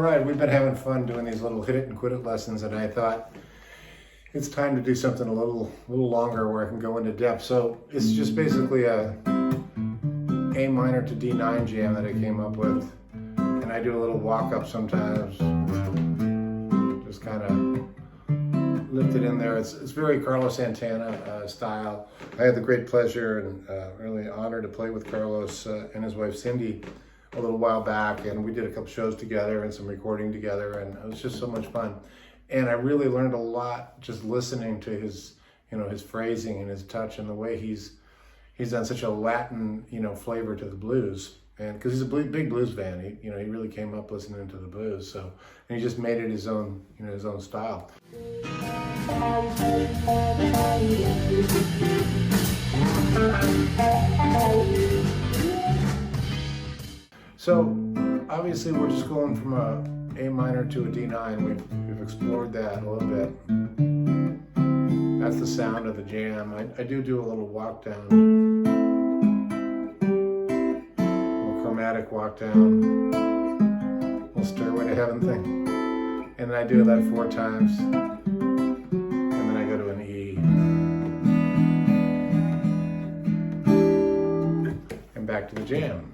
right, we've been having fun doing these little hit it and quit it lessons, and I thought it's time to do something a little longer where I can go into depth. So it's just basically a A minor to D9 jam that I came up with, and I do a little walk up sometimes, just kind of lift it in there. It's very Carlos Santana style. I had the great pleasure and really honor to play with Carlos and his wife Cindy a little while back, and we did a couple shows together and some recording together, and it was just so much fun. And I really learned a lot just listening to his, his phrasing and his touch and the way he's done such a Latin, flavor to the blues. And because he's a big blues fan, he really came up listening to the blues. So, and he just made it his own, his own style. So obviously we're just going from a minor to a D9. We've explored that a little bit. That's the sound of the jam. I do a little walk down, a little chromatic walk down, a little Stairway to Heaven thing. And then I do that 4 times. And then I go to an E. And back to the jam.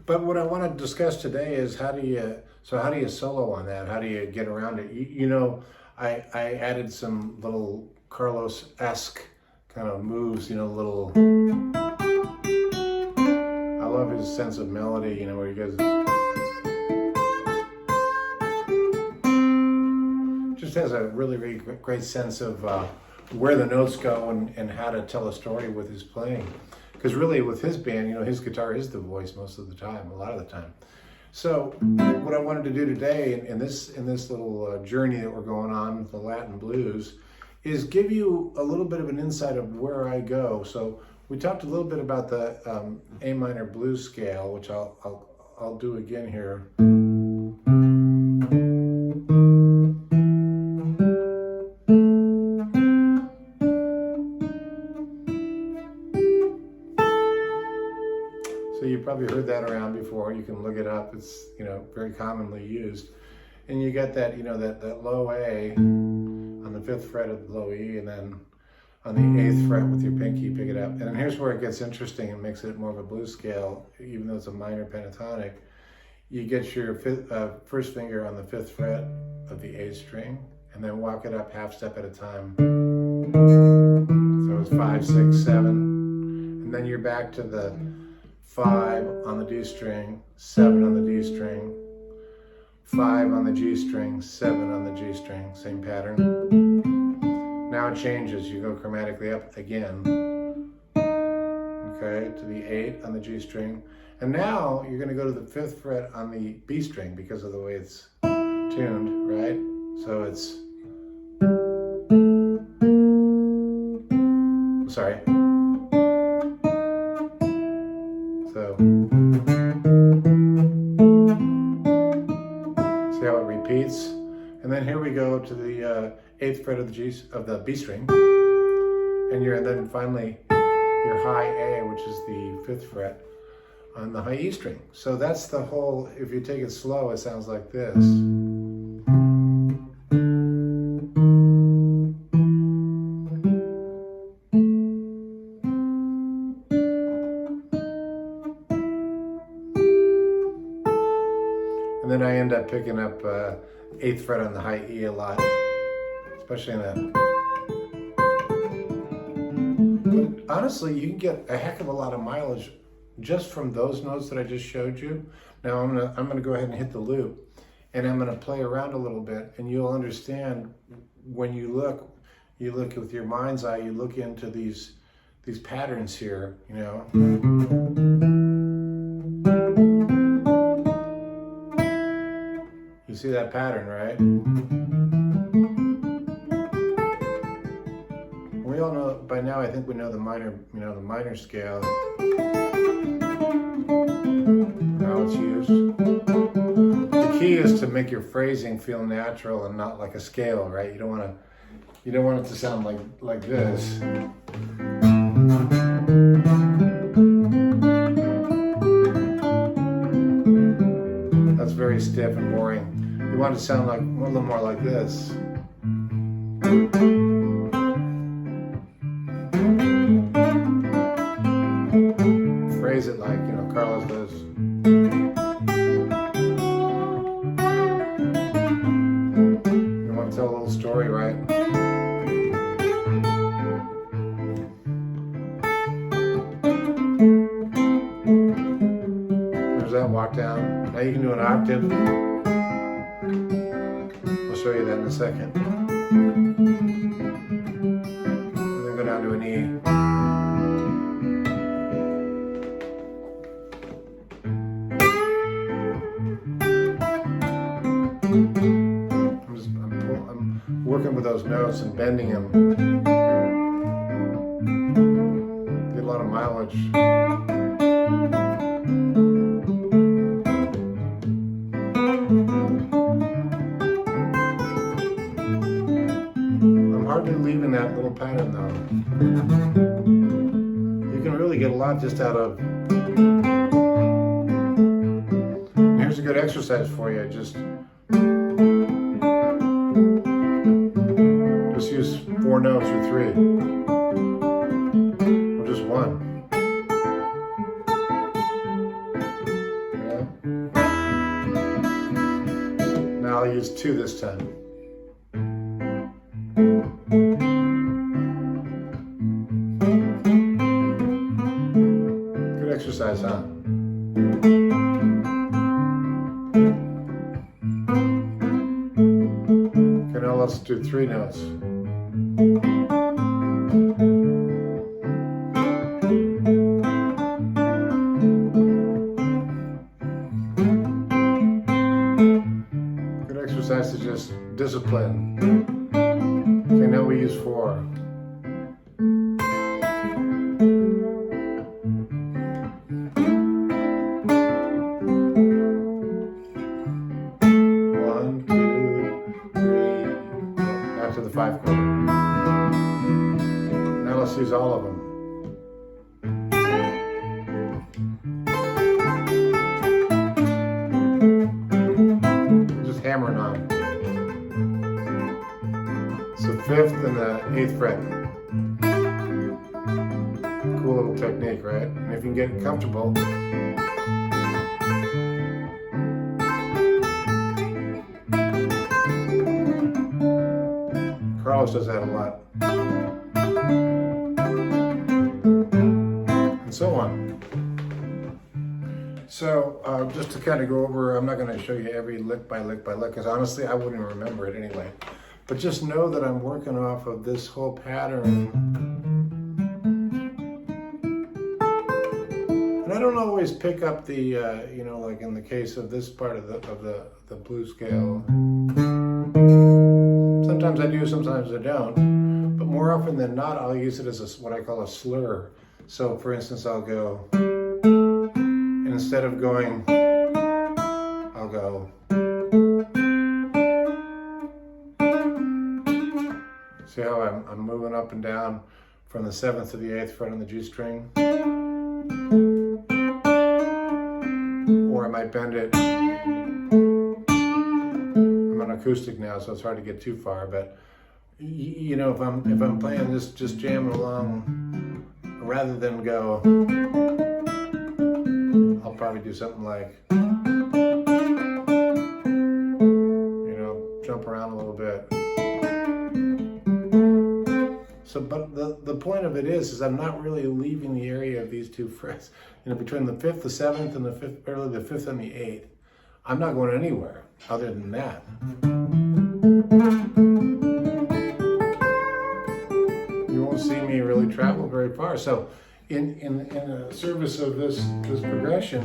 But what I want to discuss today is how do you solo on that? How do you get around it? I added some little Carlos-esque kind of moves, little. I love his sense of melody, where he goes. Just has a really, really great sense of where the notes go and how to tell a story with his playing. Because really with his band, his guitar is the voice most of the time, a lot of the time. So what I wanted to do today in this little journey that we're going on with the Latin blues is give you a little bit of an insight of where I go. So we talked a little bit about the A minor blues scale, which I'll do again here. So you probably heard that around before. You can look it up. It's very commonly used. And you get that that low A on the 5th fret of the low E, and then on the 8th fret with your pinky pick it up. And here's where it gets interesting and makes it more of a blues scale, even though it's a minor pentatonic. You get your first finger on the 5th fret of the A string, and then walk it up half step at a time. So it's 5, 6, 7, and then you're back to the 5 on the D string, 7 on the D string, 5 on the G string, 7 on the G string, same pattern. Now it changes, you go chromatically up again, okay, to the 8 on the G string. And now you're gonna go to the 5th fret on the B string because of the way it's tuned, right? So it's, sorry. So, see how it repeats? And then here we go to the 8th fret of the B string, and then finally your high A, which is the 5th fret on the high E string. So that's the whole. If you take it slow, it sounds like this. And then I end up picking up 8th fret on the high E a lot, especially in that. But honestly, you can get a heck of a lot of mileage just from those notes that I just showed you. Now I'm gonna go ahead and hit the loop, and I'm gonna play around a little bit, and you'll understand when you look with your mind's eye, you look into these patterns here, You see that pattern, right? We all know by now. I think we know the minor, the minor scale. How it's used. The key is to make your phrasing feel natural and not like a scale, right? You don't want it to sound like this. want it to sound like a little more like this. Phrase it like, you know, Carlos does. You want to tell a little story, right? There's that walk down. Now you can do an octave. I'll show you that in a second. And then go down to an E. I'm working with those notes and bending them. Get a lot of mileage. I'm hardly leaving that little pattern though. You can really get a lot just out of. And here's a good exercise for you. Just use 4 notes or 3, or just 1. Yeah. Now I'll use 2 this time. Good exercise, huh? Okay, now let's do 3 notes. Good exercise to just discipline. Okay, now we use 4. One, 2, 3. Back to the 5 chord. Now let's use all of them. Just hammering on. So 5th and the 8th fret. Cool little technique, right? And if you can get it comfortable. Carlos does that a lot. And so on. So just to kind of go over, I'm not going to show you every lick by lick by lick, because honestly I wouldn't remember it anyway. But just know that I'm working off of this whole pattern. And I don't always pick up the, you know, like in the case of this part of the blues scale. Sometimes I do, sometimes I don't. But more often than not, I'll use it as what I call a slur. So for instance, I'll go, and instead of going, I'll go. See how I'm moving up and down from the 7th to the 8th fret on the G string? Or I might bend it. I'm on acoustic now, so it's hard to get too far, but you know, if I'm playing this, just jamming along, rather than go, I'll probably do something like, you know, jump around a little bit. So, but the point of it is I'm not really leaving the area of these 2 frets. You know, between the 5th, the 7th, and the 5th, barely the 5th and the 8th. I'm not going anywhere other than that. You won't see me really travel very far. So, in a service of this progression,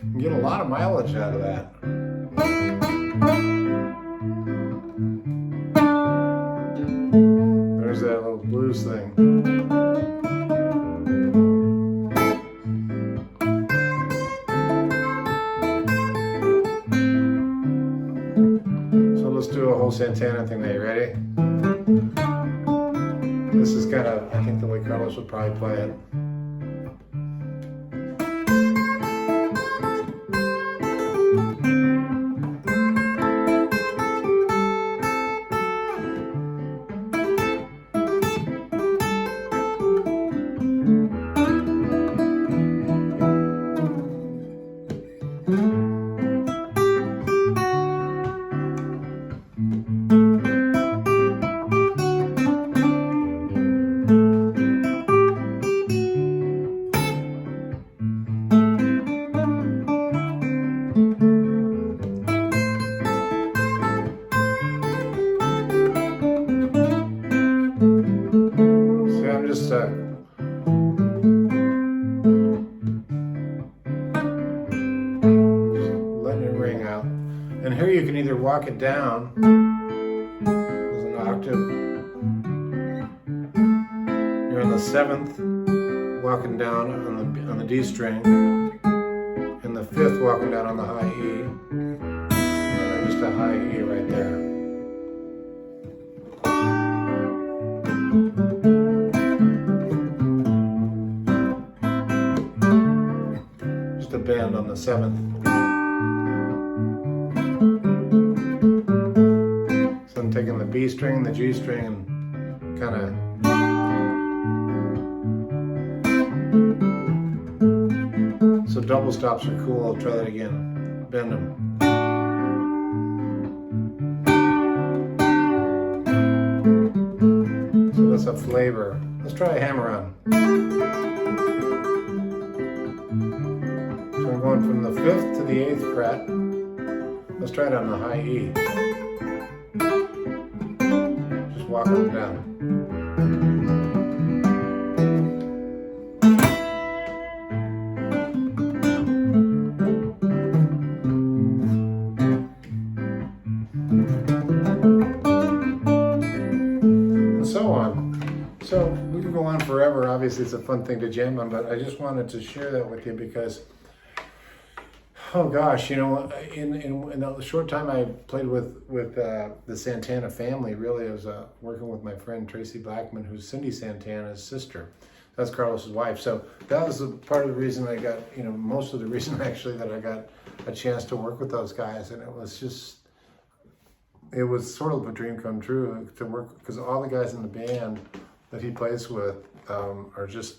you can get a lot of mileage out of that. There's that little blues thing. So let's do a whole Santana thing there. You ready? This is kind of, I think, the way Carlos would probably play it. letting it ring out. And here you can either walk it down as an octave. You're on the 7th, walking down on the D string, and the 5th walking down on the high E, and then just a high E right there. Just a bend on the 7th. So I'm taking the B string, the G string, and kind of so double stops are cool. I'll try that again. Bend them. So that's a flavor. Let's try a hammer on. So I'm going from the 5th to the 8th fret. Let's try it on the high E. Just walking them down. So on. So we can go on forever. Obviously, it's a fun thing to jam on, but I just wanted to share that with you because, oh gosh, you know, in the short time I played with the Santana family, really, I was working with my friend Tracy Blackman, who's Cindy Santana's sister. That's Carlos's wife. So that was part of the reason I got, you know, most of the reason actually that I got a chance to work with those guys, and it was sort of a dream come true to work, because all the guys in the band that he plays with are just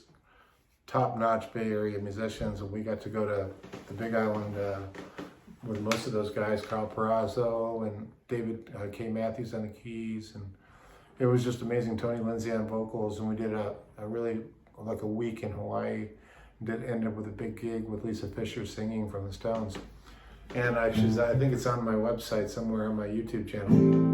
top-notch Bay Area musicians, and we got to go to the Big Island with most of those guys, Carl Perazzo and David K. Matthews on the keys, and it was just amazing. Tony Lindsay on vocals, and we did a really like a week in Hawaii. Did end up with a big gig with Lisa Fisher singing from the Stones. And I think it's on my website somewhere on my YouTube channel.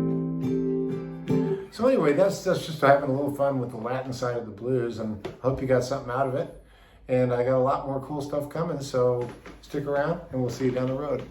So anyway, that's just having a little fun with the Latin side of the blues, and I hope you got something out of it. And I got a lot more cool stuff coming, so stick around and we'll see you down the road.